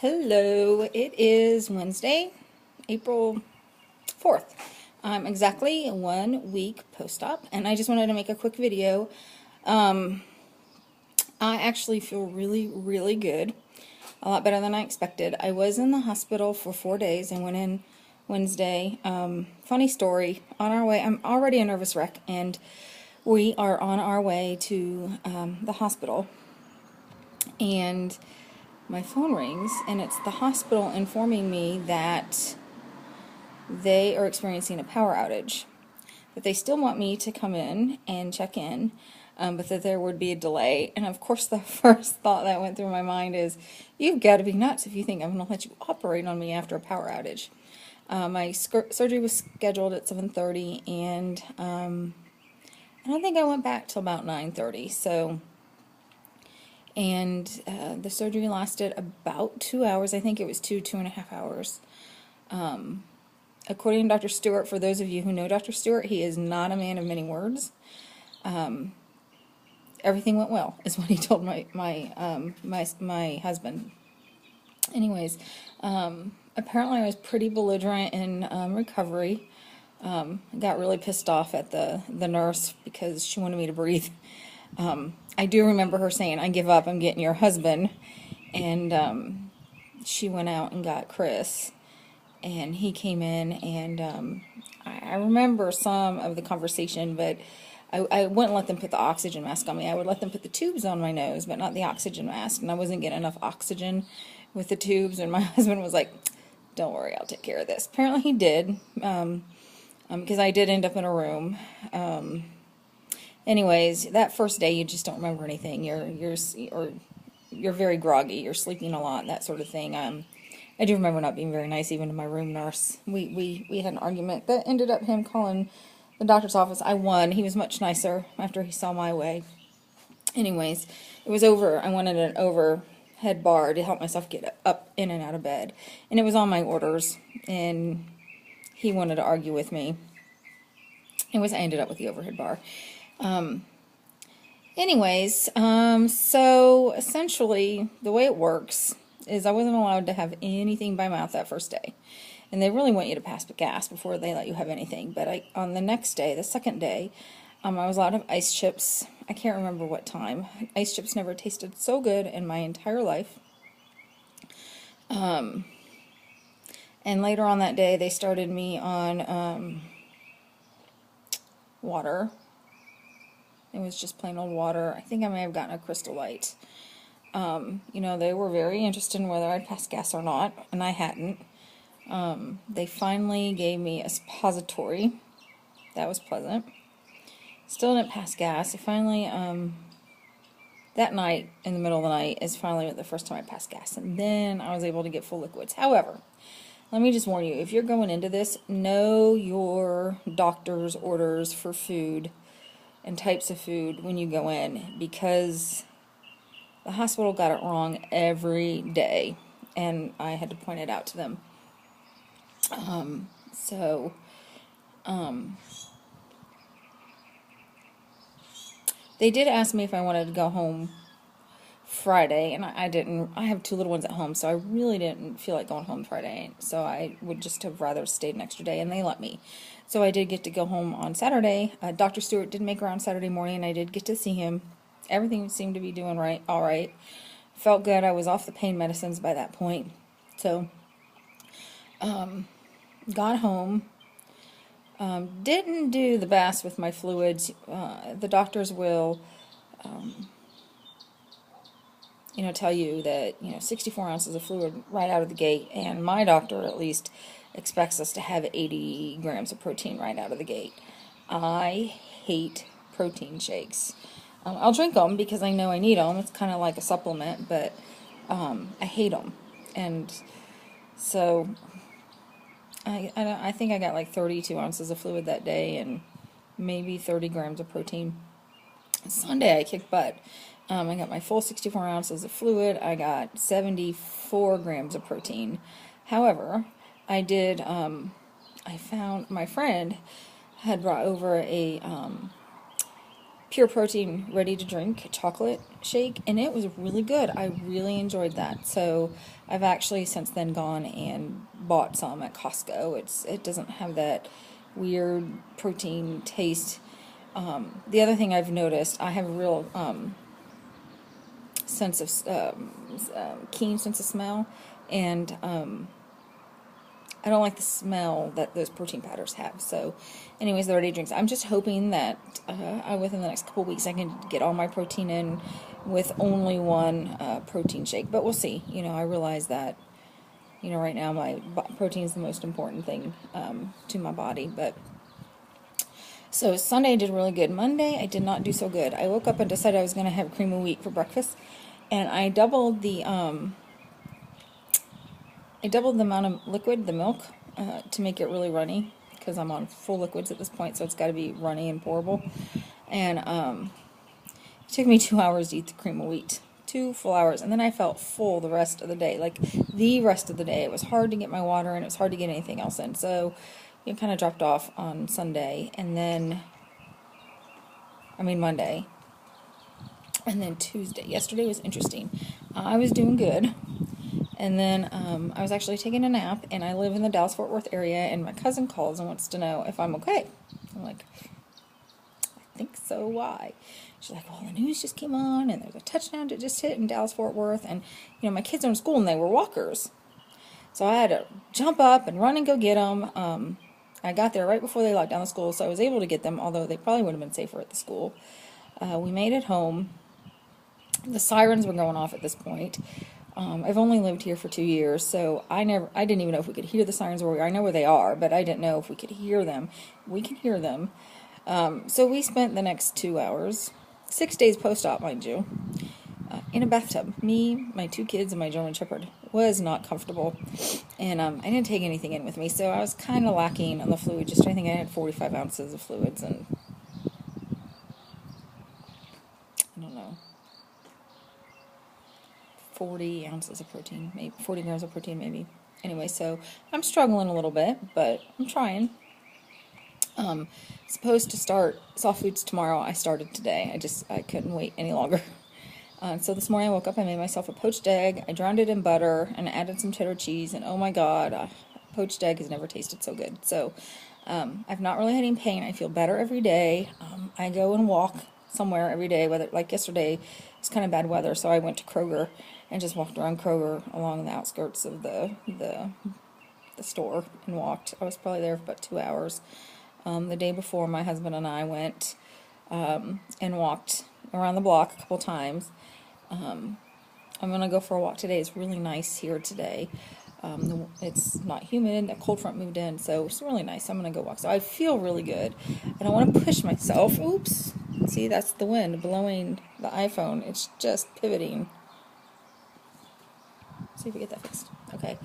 Hello, it is Wednesday, April 4th. I'm exactly 1 week post-op, and I just wanted to make a quick video. I actually feel really, really good. A lot better than I expected. I was in the hospital for 4 days. I went in Wednesday. Funny story, on our way, I'm already a nervous wreck, and we are on our way to the hospital. And my phone rings, and it's the hospital informing me that they are experiencing a power outage, that they still want me to come in and check in, but that there would be a delay. And of course the first thought that went through my mind is, you've got to be nuts if you think I'm going to let you operate on me after a power outage. My surgery was scheduled at 7:30, and I don't think I went back till about 9:30, so... And the surgery lasted about 2 hours. I think it was 2.5 hours. According to Dr. Stewart, for those of you who know Dr. Stewart, he is not a man of many words. Everything went well, is what he told my husband. Anyways, apparently I was pretty belligerent in recovery. Got really pissed off at the nurse because she wanted me to breathe. I do remember her saying, "I give up, I'm getting your husband," and she went out and got Chris, and he came in, and I remember some of the conversation, but I wouldn't let them put the oxygen mask on me. I would let them put the tubes on my nose, but not the oxygen mask, and I wasn't getting enough oxygen with the tubes, and my husband was like, "Don't worry, I'll take care of this." Apparently he did, because I did end up in a room. Anyways, that first day you just don't remember anything. You're very groggy. You're sleeping a lot, that sort of thing. I do remember not being very nice even to my room nurse. We had an argument that ended up him calling the doctor's office. I won. He was much nicer after he saw my way. Anyways, it was over. I wanted an overhead bar to help myself get up in and out of bed, and it was on my orders. And he wanted to argue with me. Anyways, I ended up with the overhead bar. So essentially the way it works is I wasn't allowed to have anything by mouth that first day, and they really want you to pass the gas before they let you have anything. But on the next day, the second day, I was allowed to have ice chips. I can't remember what time. Ice chips never tasted so good in my entire life. And later on that day they started me on water. It was just plain old water. I think I may have gotten a Crystal Light. They were very interested in whether I'd pass gas or not, and I hadn't. They finally gave me a suppository. That was pleasant. Still didn't pass gas. I finally, that night, in the middle of the night, is finally the first time I passed gas. And then I was able to get full liquids. However, let me just warn you, if you're going into this, know your doctor's orders for food and types of food when you go in, because the hospital got it wrong every day, and I had to point it out to them. They did ask me if I wanted to go home Friday, and I didn't. I have 2 little ones at home, so I really didn't feel like going home Friday, so I would just have rather stayed an extra day, and they let me. So I did get to go home on Saturday. Dr. Stewart did make around Saturday morning, and I did get to see him. Everything seemed to be doing all right. Felt good. I was off the pain medicines by that point. So, got home. Didn't do the best with my fluids. The doctors will, tell you that, 64 ounces of fluid right out of the gate, and my doctor, at least, expects us to have 80 grams of protein right out of the gate. I hate protein shakes. I'll drink them because I know I need them. It's kind of like a supplement, but I hate them. And so I think I got like 32 ounces of fluid that day and maybe 30 grams of protein. Sunday I kicked butt. I got my full 64 ounces of fluid. I got 74 grams of protein. However, I found my friend had brought over a Pure Protein ready to drink chocolate shake, and it was really good. I really enjoyed that. So I've actually since then gone and bought some at Costco. It doesn't have that weird protein taste. The other thing I've noticed, I have a real sense of keen sense of smell, and I don't like the smell that those protein powders have. So anyways, the ready drinks. I'm just hoping that within the next couple of weeks I can get all my protein in with only one protein shake. But we'll see. I realize that, right now my protein is the most important thing to my body. But so Sunday I did really good. Monday I did not do so good. I woke up and decided I was going to have cream of wheat for breakfast, and I doubled the amount of liquid, the milk, to make it really runny, because I'm on full liquids at this point, so it's got to be runny and pourable. And it took me 2 hours to eat the cream of wheat. 2 full hours. And then I felt full the rest of the day. Like, the rest of the day. It was hard to get my water, and it was hard to get anything else in. So it kind of dropped off on Sunday. And then, Monday. And then Tuesday. Yesterday was interesting. I was doing good. And then I was actually taking a nap, and I live in the Dallas-Fort Worth area, and my cousin calls and wants to know if I'm okay. I'm like, I think so, why? She's like, well, the news just came on, and there's a touchdown that just hit in Dallas-Fort Worth, and, my kids are in school, and they were walkers. So I had to jump up and run and go get them. I got there right before they locked down the school, so I was able to get them, although they probably would have been safer at the school. We made it home. The sirens were going off at this point. I've only lived here for 2 years, so I didn't even know if we could hear the sirens where we are. I know where they are, but I didn't know if we could hear them. We can hear them. So we spent the next 2 hours, 6 days post-op, mind you, in a bathtub. Me, my 2 kids, and my German Shepherd. Was not comfortable, and I didn't take anything in with me, so I was kind of lacking on the fluid. I think I had 45 ounces of fluids, and I don't know, 40 ounces of protein, maybe 40 grams of protein, maybe. Anyway, so I'm struggling a little bit, but I'm trying. Supposed to start soft foods tomorrow. I started today. I couldn't wait any longer. So this morning I woke up, I made myself a poached egg. I drowned it in butter and added some cheddar cheese, and oh my god, poached egg has never tasted so good. So I've not really had any pain. I feel better every day. I go and walk somewhere every day, whether, like yesterday, it's kind of bad weather, so I went to Kroger and just walked around Kroger along the outskirts of the store and walked. I was probably there for about 2 hours. The day before, my husband and I went and walked around the block a couple times. I'm going to go for a walk today. It's really nice here today. It's not humid. A cold front moved in, so it's really nice. I'm going to go walk. So I feel really good. I don't want to push myself. Oops. See, that's the wind blowing the iPhone. It's just pivoting. See if we get that fixed. Okay.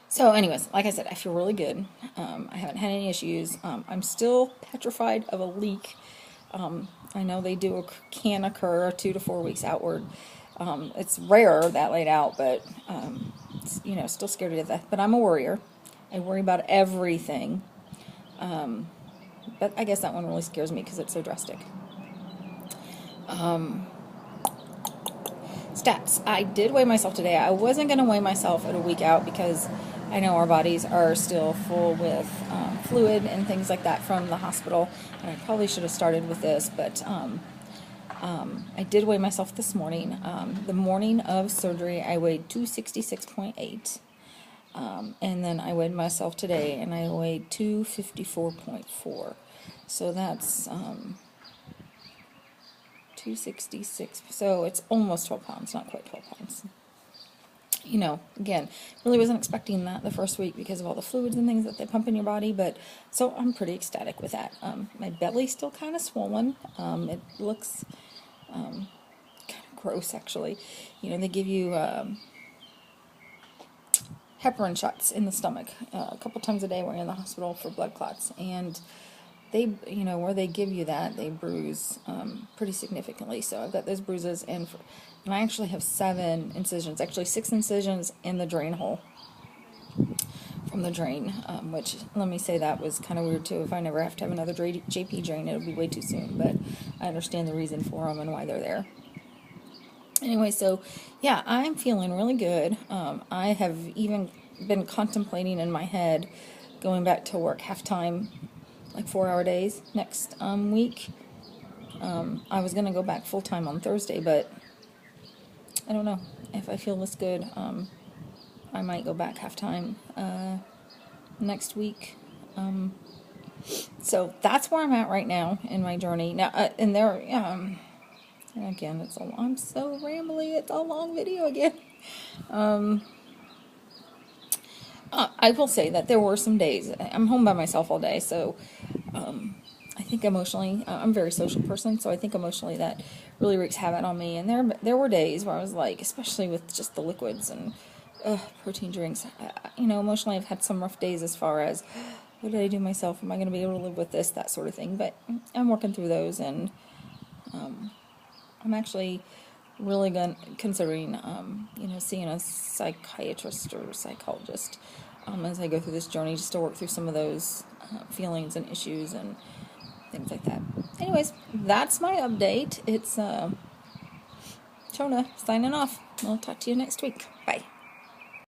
So anyways, like I said, I feel really good. I haven't had any issues. I'm still petrified of a leak. I know they can occur 2 to 4 weeks outward. It's rare that late out, but still scared to death. But I'm a worrier. I worry about everything. But I guess that one really scares me because it's so drastic. Stats. I did weigh myself today. I wasn't going to weigh myself at a week out because I know our bodies are still full with fluid and things like that from the hospital, and I probably should have started with this, but I did weigh myself this morning. The morning of surgery, I weighed 266.8, and then I weighed myself today, and I weighed 254.4, so that's 266, so it's almost 12 pounds, not quite 12 pounds. Again, really wasn't expecting that the first week because of all the fluids and things that they pump in your body, but so I'm pretty ecstatic with that. My belly's still kind of swollen. It looks kind of gross, actually. They give you heparin shots in the stomach a couple times a day when you're in the hospital for blood clots, and they, where they give you that, they bruise pretty significantly. So I've got those bruises, and I actually have 7 incisions, actually 6 incisions in the drain hole from from the drain, which, let me say, that was kind of weird too. If I never have to have another JP drain, it would be way too soon, but I understand the reason for them and why they're there. Anyway, so yeah, I'm feeling really good. I have even been contemplating in my head going back to work half-time, like 4-hour days next week. I was going to go back full-time on Thursday, but I don't know. If I feel this good, I might go back half-time next week. So that's where I'm at right now in my journey. Now, and there, and again, I'm so rambly. It's a long video again. I will say that there were some days, I'm home by myself all day, so I think emotionally, I'm a very social person, so I think emotionally that really wreaks havoc on me. And there were days where I was like, especially with just the liquids and protein drinks, emotionally I've had some rough days as far as, what did I do myself? Am I going to be able to live with this? That sort of thing. But I'm working through those, and I'm actually really considering, seeing a psychiatrist or psychologist as I go through this journey, just to work through some of those feelings and issues and things like that. Anyways, that's my update. It's Shona signing off. I'll talk to you next week. Bye.